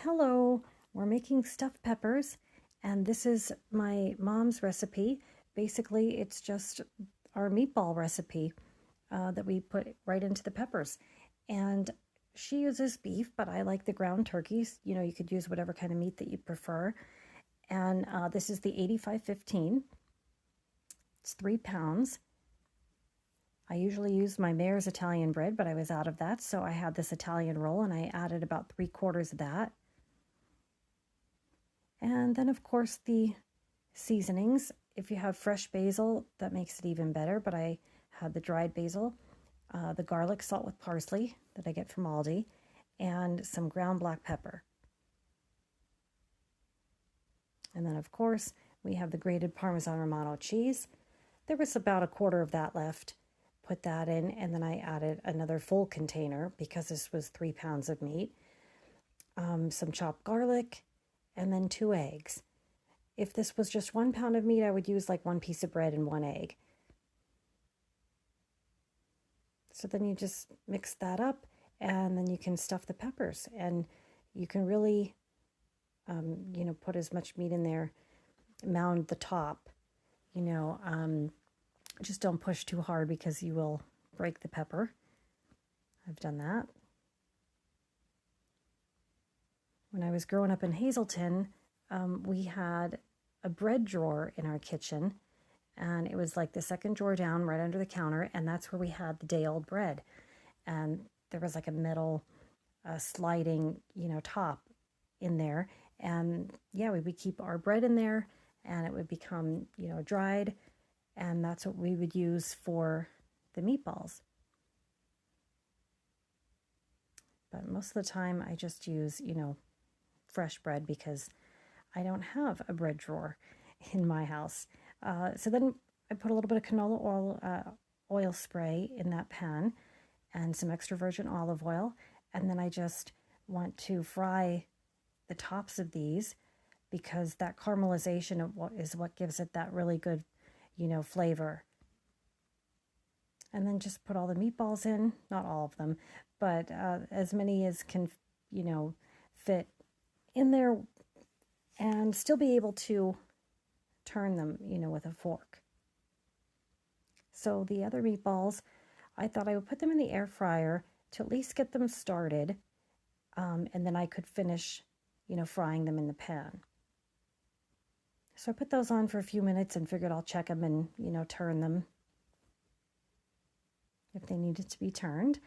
Hello, we're making stuffed peppers, and this is my mom's recipe. Basically, it's just our meatball recipe that we put right into the peppers. And she uses beef, but I like the ground turkeys. You know, you could use whatever kind of meat that you prefer. And this is the 8515. It's 3 pounds. I usually use my Mayor's Italian bread, but I was out of that, so I had this Italian roll and I added about 3/4 of that. And then, of course, the seasonings. If you have fresh basil, that makes it even better, but I had the dried basil, the garlic salt with parsley that I get from Aldi, and some ground black pepper. And then, of course, we have the grated Parmesan Romano cheese. There was about 1/4 of that left. Put that in, and then I added another full container because this was 3 pounds of meat. Some chopped garlic, and then 2 eggs. If this was just 1 pound of meat, I would use like 1 piece of bread and 1 egg. So then you just mix that up, and then you can stuff the peppers, and you can really, put as much meat in there, mound the top, just don't push too hard because you will break the pepper. I've done that. When I was growing up in Hazleton, we had a bread drawer in our kitchen, and it was like the second drawer down right under the counter, and that's where we had the day-old bread. And there was like a metal sliding, top in there. And yeah, we would keep our bread in there, and it would become, dried, and that's what we would use for the meatballs. But most of the time I just use, fresh bread because I don't have a bread drawer in my house. So then I put a little bit of canola oil spray in that pan and some extra virgin olive oil. And then I just want to fry the tops of these because that caramelization is what gives it that really good, flavor. And then just put all the meatballs in, not all of them, but as many as can, fit in there and still be able to turn them, with a fork. So the other meatballs, I thought I would put them in the air fryer to at least get them started, and then I could finish, frying them in the pan. So I put those on for a few minutes and figured I'll check them and, turn them if they needed to be turned.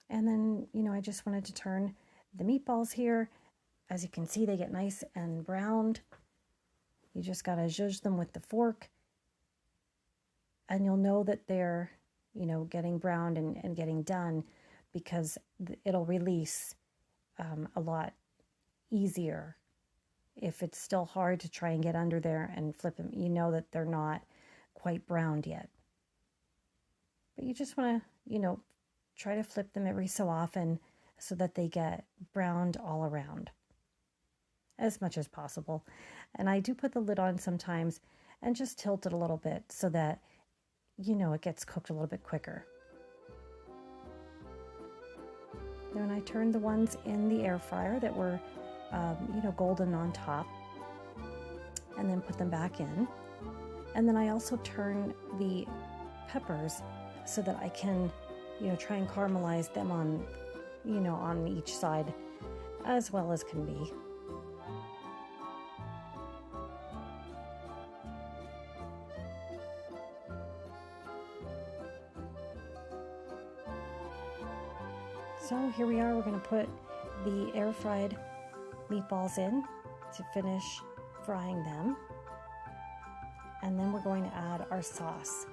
And then, I just wanted to turn the meatballs here. As you can see, they get nice and browned. You just got to zhuzh them with the fork, and you'll know that they're, getting browned and getting done because it'll release a lot easier. If it's still hard to try and get under there and flip them, you know that they're not quite browned yet. But you just want to, try to flip them every so often so that they get browned all around as much as possible. And I do put the lid on sometimes and just tilt it a little bit so that, it gets cooked a little bit quicker. Then I turned the ones in the air fryer that were, golden on top, and then put them back in. And then I also turn the peppers so that I can, try and caramelize them on, on each side as well as can be. So here we are, we're going to put the air fried meatballs in to finish frying them. And then we're going to add our sauce.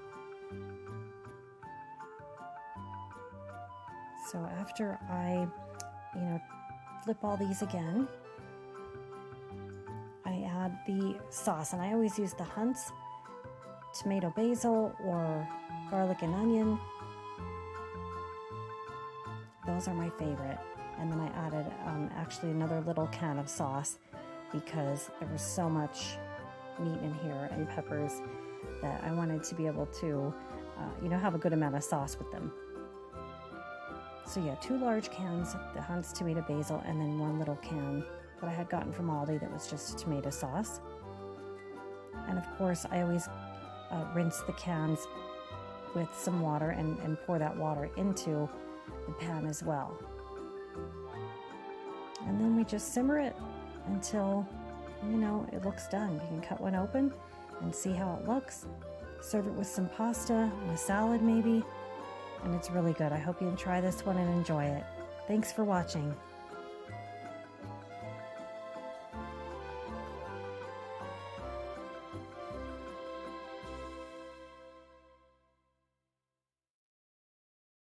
So after I, flip all these again, I add the sauce, and I always use the Hunt's tomato basil or garlic and onion. Those are my favorite. And then I added actually another little can of sauce because there was so much meat in here and peppers that I wanted to be able to, have a good amount of sauce with them. So yeah, 2 large cans, the Hunt's tomato basil, and then 1 little can that I had gotten from Aldi that was just tomato sauce. And of course, I always rinse the cans with some water and pour that water into the pan as well. And then we just simmer it until, you know, it looks done. You can cut one open and see how it looks. Serve it with some pasta and a salad maybe, and it's really good. I hope you try this one and enjoy it. Thanks for watching.